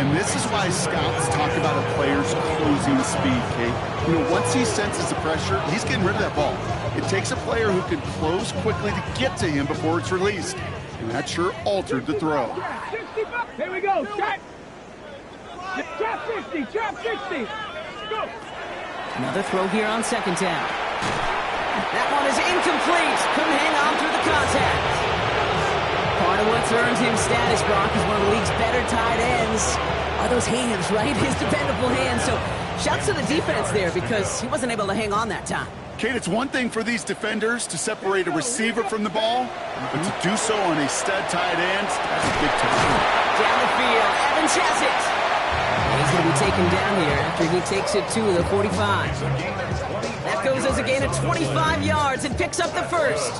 And this is why scouts talk about a player's closing speed, Kate. You know, once he senses the pressure, he's getting rid of that ball. It takes a player who can close quickly to get to him before it's released. And that sure altered the throw. Here we go. Shot. Trap 50. Trap 60. Go. Another throw here on second down. That one is incomplete. Couldn't hang on through the contact. Part of what's earned him status, Brock, is one of the league's better tight ends. Are those hands, right? His dependable hands. So shouts to the defense there because he wasn't able to hang on that time. Kate, it's one thing for these defenders to separate a receiver from the ball, but to do so on a stud tight end, that's a big time. Down the field, Evans has it. He's going to be taken down here after he takes it to the 45. That goes as a gain of 25 yards and picks up the first.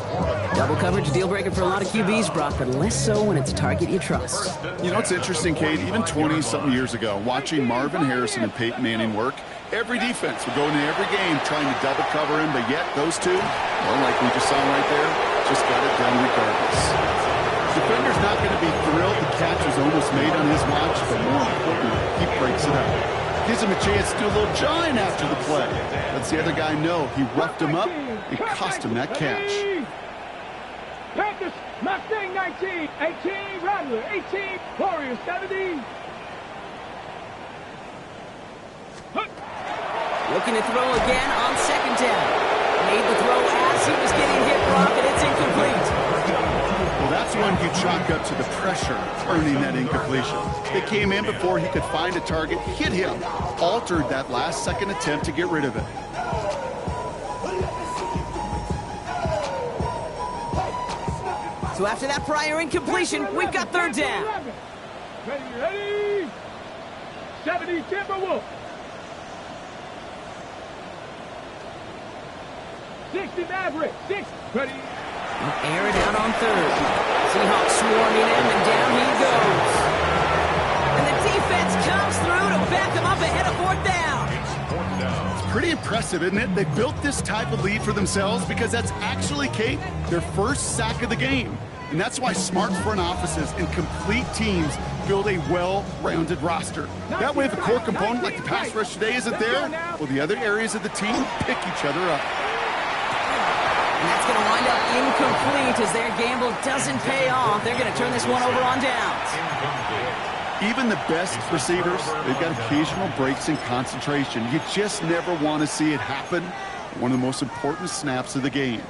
Double coverage deal breaker for a lot of QBs, Brock, but less so when it's a target you trust. You know, it's interesting, Kate, even 20-something years ago, watching Marvin Harrison and Peyton Manning work, every defense would go into every game trying to double cover him, but yet those two, well, like we just saw right there, just got it done regardless. Defender's not going to be thrilled the catch was almost made on his watch, but more importantly, he breaks it up. Gives him a chance to do a little jawing after the play. Lets the other guy know he roughed him up and cost him that catch. Panthers, Mustang 19, 18, Rattler, 18, Warriors 70. Looking to throw again on second down. Made the throw as he was getting hit, Brock, and it's incomplete. Well, that's one you chalk up to the pressure earning that incompletion. It came in before he could find a target, hit him, altered that last-second attempt to get rid of it. So after that prior incompletion, we've got third down. Ready. 70 Timberwolves. 60 Maverick. 6. Ready. Air it out on third. Seahawks swarming him, and down he goes. And the defense comes through to back him up ahead of fourth down. It's pretty impressive, isn't it? They built this type of lead for themselves because that's actually, Kate, their first sack of the game. And that's why smart front offices and complete teams build a well-rounded roster. That way, if a core component like the pass rush today isn't there, well, the other areas of the team pick each other up. And that's going to wind up incomplete as their gamble doesn't pay off. They're going to turn this one over on downs. Even the best receivers, they've got occasional breaks in concentration. You just never want to see it happen. One of the most important snaps of the game.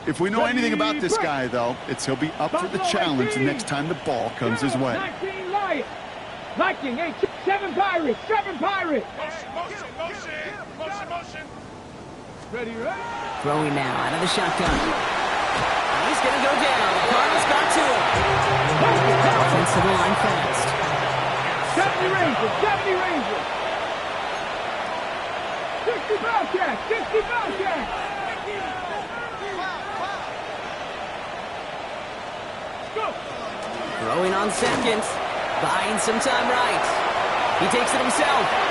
If we know anything about this guy, though, it's he'll be up for the challenge the next time the ball comes his way. 19 Lions. Viking 8. 7 Pirates. 7 Pirates. Motion. Ready. Throwing now out of the shotgun. He's going to go down. The Cardinals got to him. Offensive line fast. 70 Rangers. 70 Rangers. 60 Bobcats. 60 Bobcats. Go. Throwing on second. Buying some time right. He takes it himself.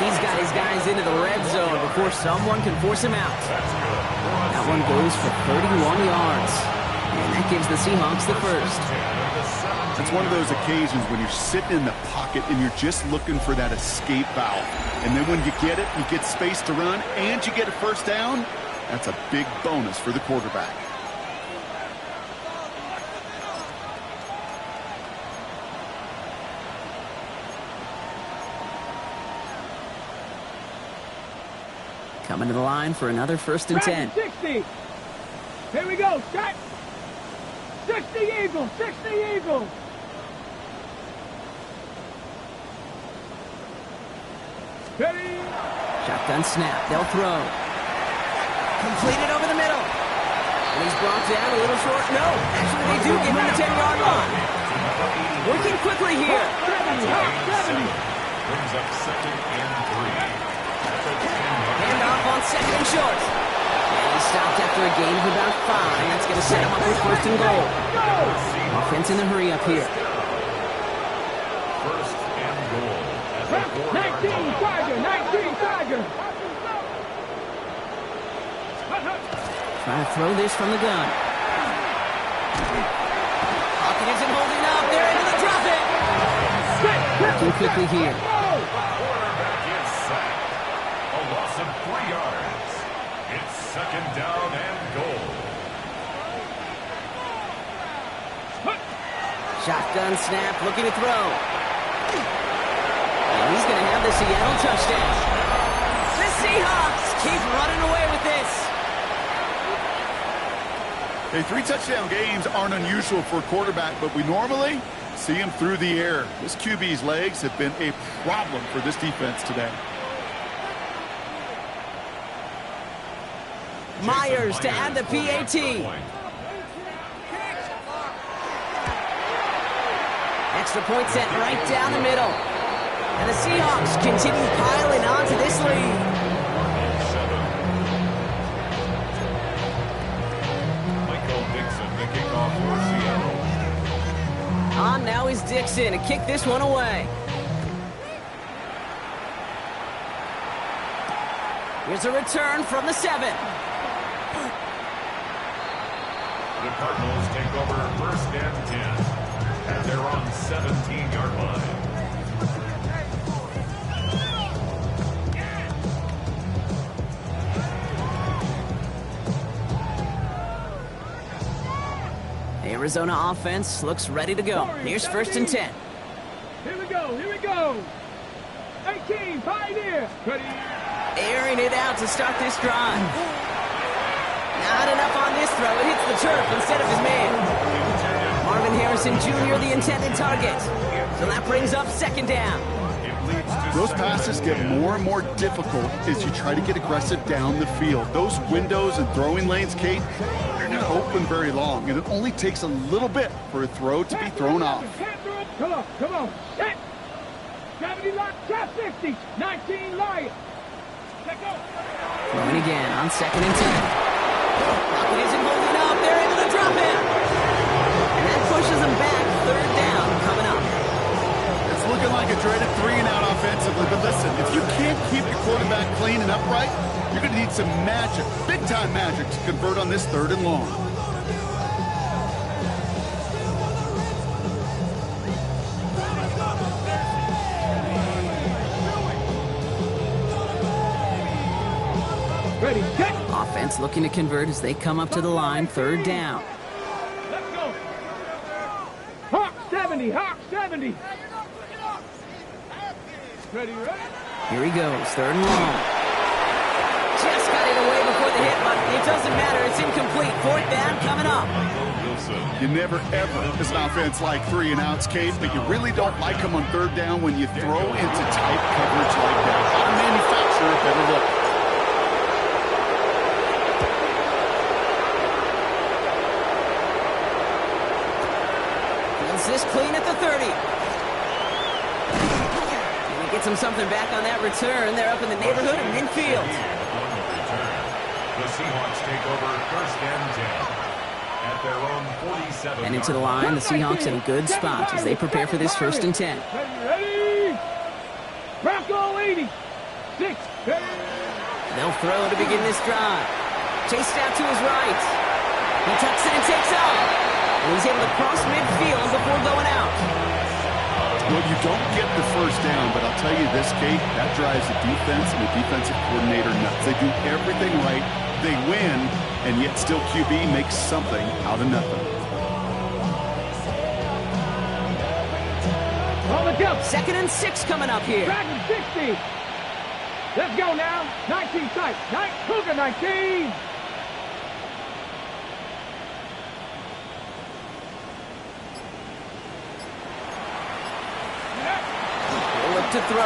He's got his guys into the red zone before someone can force him out. That one goes for 31 yards. And that gives the Seahawks the first. It's one of those occasions when you're sitting in the pocket and you're just looking for that escape valve. And then when you get it, you get space to run, and you get a first down. That's a big bonus for the quarterback. Coming to the line for another first and 10. 60. Here we go. Shot. 60 Eagles, 60 Eagles. Ready? Shotgun snap. They'll throw. Completed over the middle. And he's brought down a little short. No, actually they do give him the 10-yard line. Working quickly here. 70. Brings up 2nd and 3. Handoff on 2nd and short. And he stopped after a gain of about 5. That's going to set him up with 1st and goal. Offense in the hurry up here. 1st and goal. At the 19 Tiger, 19 Tiger. Trying to throw this from the gun. Pocket isn't holding up. They're able to drop it. Working quickly here. quarterback is sacked. A loss of 3 yards. It's 2nd down and goal. Shotgun snap, looking to throw. And he's going to have the Seattle touchdown. The Seahawks keep running away with this. Hey, 3 touchdown games aren't unusual for a quarterback, but we normally see him through the air. This QB's legs have been a problem for this defense today. Myers to add the PAT. Extra point set right down the middle. And the Seahawks continue piling on to this lead. Michael Dixon, the kickoff for Seattle. On now is Dixon to kick this one away. Here's a return from the 7. The Cardinals take over 1st and 10. And they're on 17-yard line. Arizona offense looks ready to go. Here's 1st and 10. Here we go, here we go. 18, Pioneer. Ready? Airing it out to start this drive. Not enough on this throw. It hits the turf instead of his man. Marvin Harrison Jr., the intended target. So that brings up 2nd down. Those passes get more and more difficult as you try to get aggressive down the field. Those windows and throwing lanes, Kate, they're not open very long, and it only takes a little bit for a throw to be thrown off. Come on, come on. Set. 70 lock, trap 50. 19 Lions. Let go. Throwing again on 2nd and 10. Pocket isn't holding up. They're able to drop it. And that pushes them back. 3rd down coming up. It's looking like a dreaded 3-and-out offensively, but listen, if you can't keep your quarterback clean and upright, you're going to need some magic, big-time magic, to convert on this 3rd and long. Ready, set. Offense looking to convert as they come up to the line. 3rd down. Let's go. Hawk 70, Hawk 70. Ready, ready. Here he goes. 3rd and long. Just got it away before the hit, but it doesn't matter. It's incomplete. 4th down coming up. You never, ever, as an offense, like 3-and-outs, Kate, but you really don't like them on 3rd down when you throw into tight coverage like that. How to manufacture a better look. Is this clean at the 30? And he gets him something back on that return. They're up in the neighborhood of midfield. The Seahawks take over 1st and 10 at their own 47. And into the line, the Seahawks in a good spot as they prepare for this 1st and 10. Ready? Bronco 80. 6. Ready? They'll throw to begin this drive. Chased out to his right. He tucks it and takes off. And he's able to cross midfield before going out. Well, you don't get the 1st down, but I'll tell you this, Kate, that drives the defense and the defensive coordinator nuts. They do everything right, they win, and yet still QB makes something out of nothing. On the jump. 2nd and 6 coming up here. Dragon 60. Let's go now. 19 tight. Cougar 19. to throw.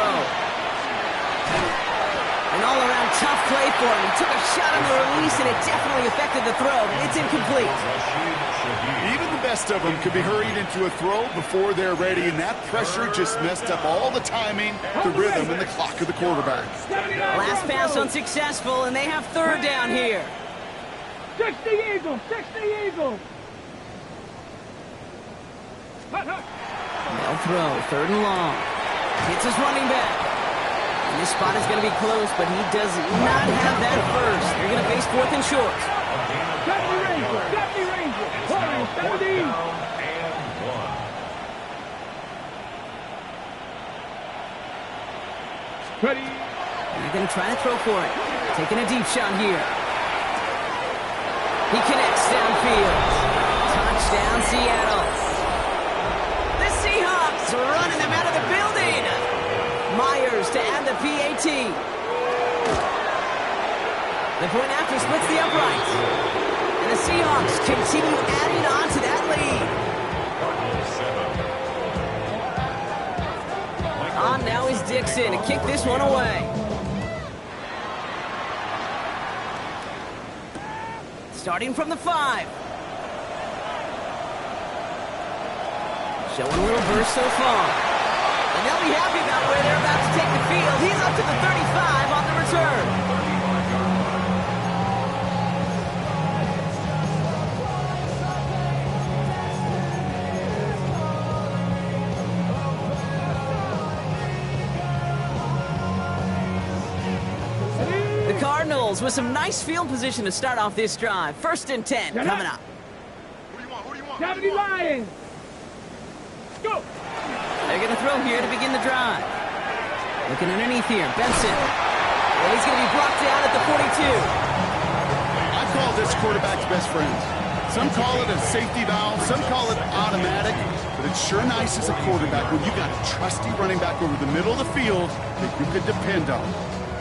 An all-around tough play for him. He took a shot on the release, and it definitely affected the throw. It's incomplete. Even the best of them could be hurried into a throw before they're ready, and that pressure just messed up all the timing, the rhythm, and the clock of the quarterback. Last pass unsuccessful, and they have third down here. 60 Eagles, 60 Eagles. They'll throw, third and long. Hits his running back. And this spot is going to be close, but he does not have that first. They're going to face fourth and short. 70 Ranger, 70 Ranger. Fourth 70. down and 1. Ready. They're going to try to throw for it. Taking a deep shot here. He connects downfield. Touchdown, Seattle. The Seahawks are running them out of the building. Myers to add the PAT. The point after splits the uprights. And the Seahawks continue adding on to that lead. On now is Dixon to kick this one away. Starting from the 5. Showing a little burst so far. And they'll be happy about where they're about to take the field. He's up to the 35 on the return. The Cardinals with some nice field position to start off this drive. First and 10 coming up. 70 Lions. Go. They're going to throw here to begin the drive. Looking underneath here, Benson. Well, he's going to be blocked down at the 42. I call this quarterback's best friend. Some call it a safety valve, some call it automatic, but it's sure nice as a quarterback when you got a trusty running back over the middle of the field that you can depend on.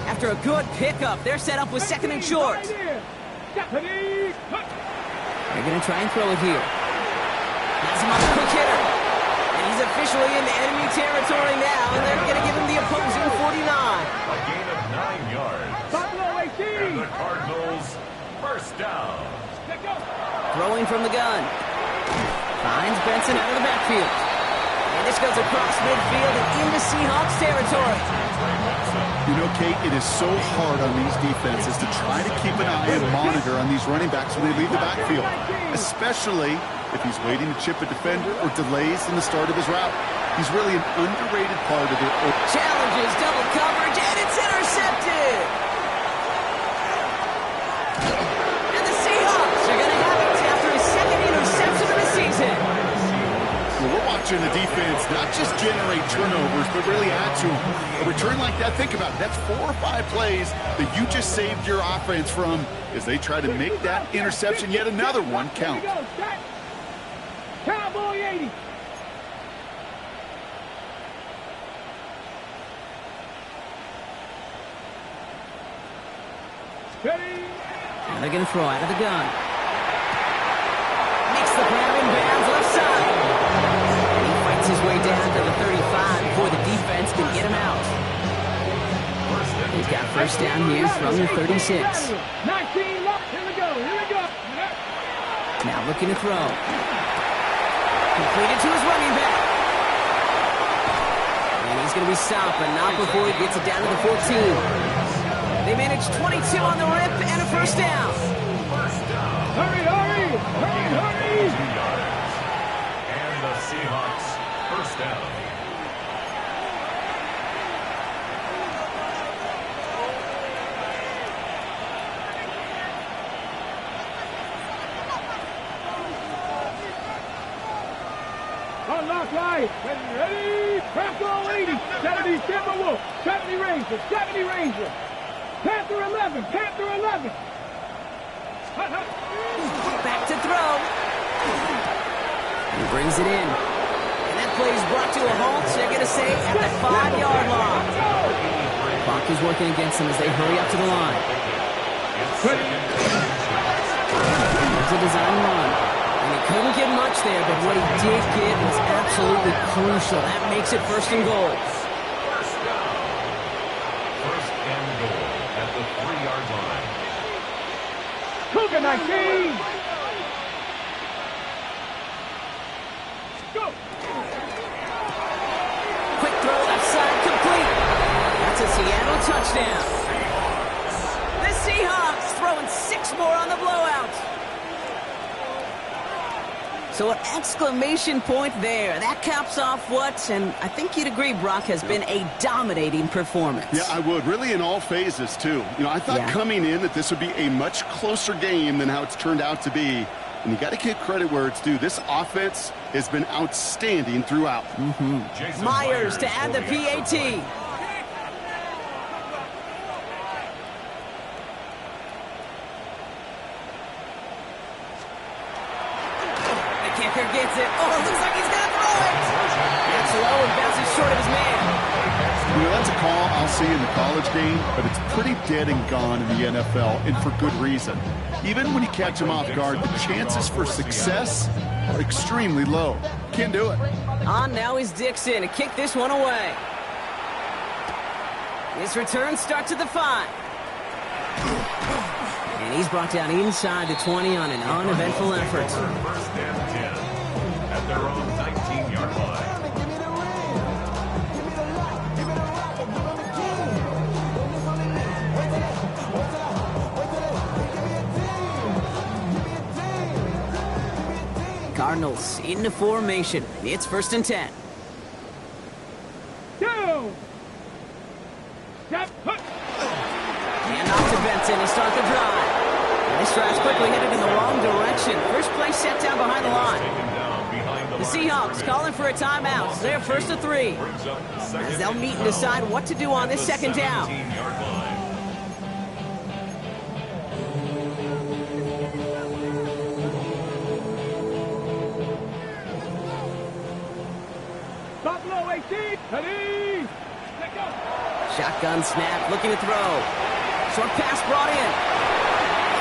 After a good pickup, they're set up with second and short. They're They're going to try and throw it here. Has him on the quick hitter. And he's officially into enemy territory now, and they're going to give him the opposing 49. A gain of 9 yards. Buffalo And 18. the Cardinals first down. Let's go. Throwing from the gun. Finds Benson out of the backfield. And this goes across midfield and into Seahawks territory. You know, Kate, it is so hard on these defenses to try to keep an eye and monitor on these running backs when they leave the backfield, especially if he's waiting to chip a defender or delays in the start of his route. He's really an underrated part of it. Challenges, double coverage, and it's intercepted. And the Seahawks are going to have it after his second interception of the season. Well, we're watching the defense not just generate turnovers, but really add to them. A return like that, think about it. That's 4 or 5 plays that you just saved your offense from as they try to make that interception, yet another one, count. Here we go. Set. Cowboy 80. Ready. And they're going to throw out of the gun. Makes the grab in bounds left side. And he fights his way down to the 35 before the defense can get him out. He's got first down here from the 36. 19 left. Here we go. Here we go. Now looking to throw. Completed to his running back. And he's going to be stopped, but not before he gets it down to the 14. They managed 22 on the rip and a first down. Hurry, hurry. Hurry, hurry. And the Seahawks first down. Unlock right. Ready. Panther 80. 70 Timberwolf. 70 Ranger. 70 Ranger. Panther 11. Panther 11. Back to throw. He brings it in. And that play is brought to a halt. So they're going to say at the 5-yard line. Clock is working against them as they hurry up to the line. There's a design run. And he couldn't get much there, but what he did get was absolutely crucial. That makes it first and goal. to 19. Go. Quick throw left side complete. That's a Seattle touchdown. The Seahawks throwing 6 more on the blowout. So an exclamation point there. That caps off what, and I think you'd agree, Brock, has been a dominating performance. Yeah, I would. Really in all phases, too. You know, I thought coming in that this would be a much closer game than how it's turned out to be. And you got to give credit where it's due. This offense has been outstanding throughout. Myers to add the PAT. The kicker gets it. Oh, it looks like he's going to throw it. It's low and bounces short of his man. You know, that's a call I'll see in the college game, but it's pretty dead and gone in the NFL, and for good reason. Even when you catch him off guard, the chances for success are extremely low. Can't do it. On now is Dixon to kick this one away. His return starts at the 5. And he's brought down inside the 20 on an uneventful effort. First and 10 at their own 19-yard line. Cardinals into formation. It's first and 10. Down. Step. And off to Benson to start the drive. And this drive's quickly headed in the wrong direction. First play set down behind the line. The Seahawks calling for a timeout. They're first to 3. As they'll meet and decide what to do on this second down. Buffalo 18. Ready. Let go. Shotgun snap, looking to throw. Short pass brought in.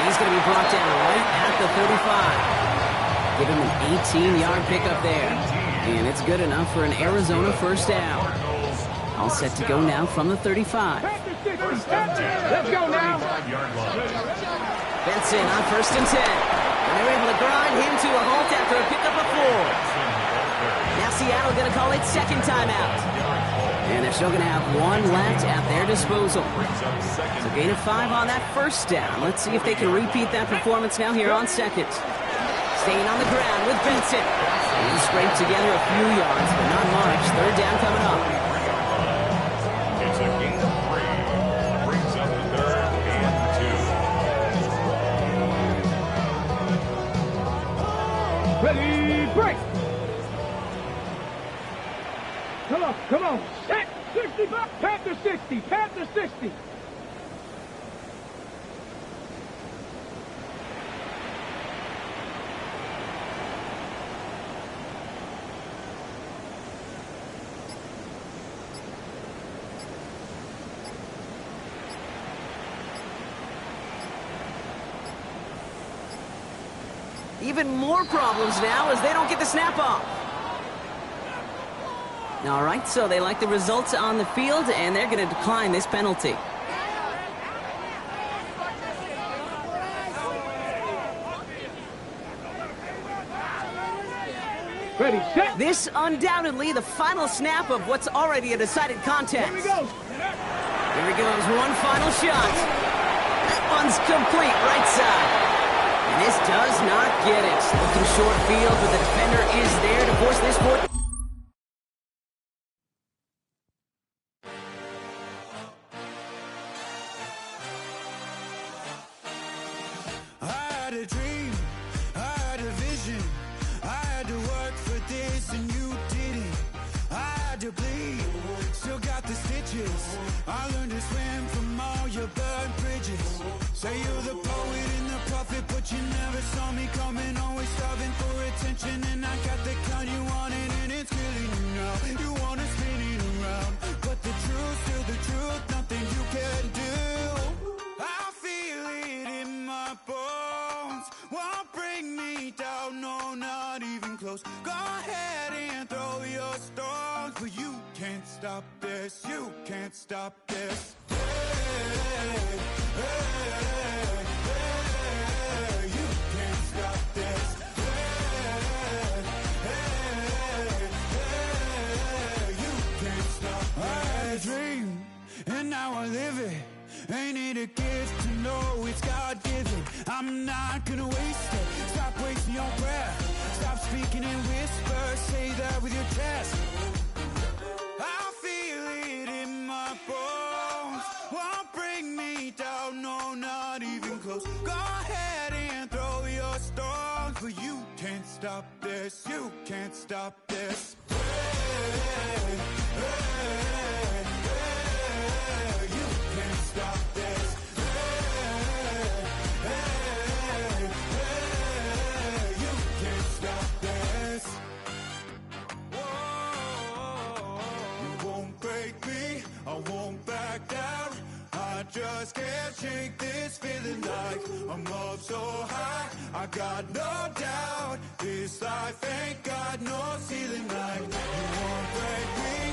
He's going to be brought down right at the 35. Give him an 18-yard pickup there. And it's good enough for an Arizona first down. All set to go now from the 35. Let's go now. Benson on first and 10. And they're able to grind him to a halt after a pickup of 4. Now Seattle going to call it second timeout. And they're still going to have 1 left at their disposal. So gain of 5 on that first down. Let's see if they can repeat that performance now here on second. Staying on the ground with Benson. He scraped together a few yards, but not much. Third down coming up. It's a gain of 3. Brings up the third and 2. Ready, break. Come on. Set. 65. Panther 60. Panther 60. Even more problems now as they don't get the snap off. All right, so they like the results on the field, and they're going to decline this penalty. Ready, set. This undoubtedly the final snap of what's already a decided contest. Here we go. Here he goes, one final shot. That one's complete, right side. And this does not get it. Looking short field, but the defender is there to force this foot. I had a dream, I had a vision. I had to work for this and you didn't. I had to bleed, still got the stitches. I learned to swim from all your burned bridges. Say you're the poet and the prophet, but you never saw me coming. Always starving for attention, and I got the kind you wanted, and it's killing you now. You wanna spin it around, but the truth's still the truth. Nothing you can do. I feel it in my bones. Won't bring me down, no, not even close. Go ahead and throw your stones, but you can't stop this. You can't stop this. Hey, hey, hey, hey, a dream, and now I live it. Ain't it a gift to know it's God-given? I'm not gonna waste it. Stop wasting your breath. Stop speaking in whispers. Say that with your chest. I feel it in my bones. Won't bring me down, no, not even close. Go ahead and throw your stones, but you can't stop this. You can't stop this. Hey, hey, hey, you can't stop this. Hey, hey, hey, you can't stop this. Whoa, you won't break me, I won't back down. I just can't shake this feeling like I'm up so high. I got no doubt this life ain't got no ceiling like. You won't break me,